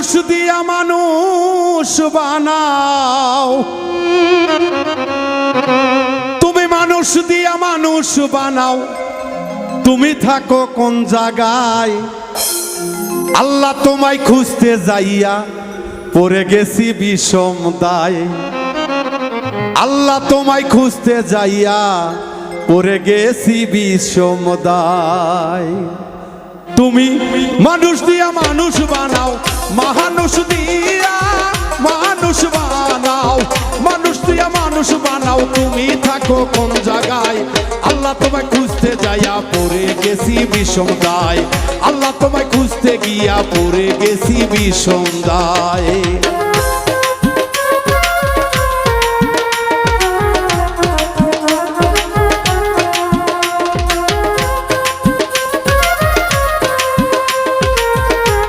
মানুষ দিয়া মানুষ বানাও, তুমি মানুষ দিয়া মানুষ বানাও, তুমি থাকো কোন জায়গায়? আল্লাহ তোমায় খুঁজতে যাইয়া পড়ে গেছি বিষম দায়। আল্লাহ তোমায় খুঁজতে যাইয়া পড়ে গেছি বিষম দায়। তুমি মানুষ দিয়া মানুষ বানাও, মানুষ দিয়া মানুষ বানাও, মানুষ দিয়া মানুষ বানাও, তুমি থাকো কোন জায়গায়? আল্লাহ তোমায় খুঁজতে যাইয়া পড়ে গেছি বিষম দায়। আল্লাহ তোমায় খুঁজতে গিয়া পড়ে গেছি বিষম দায়।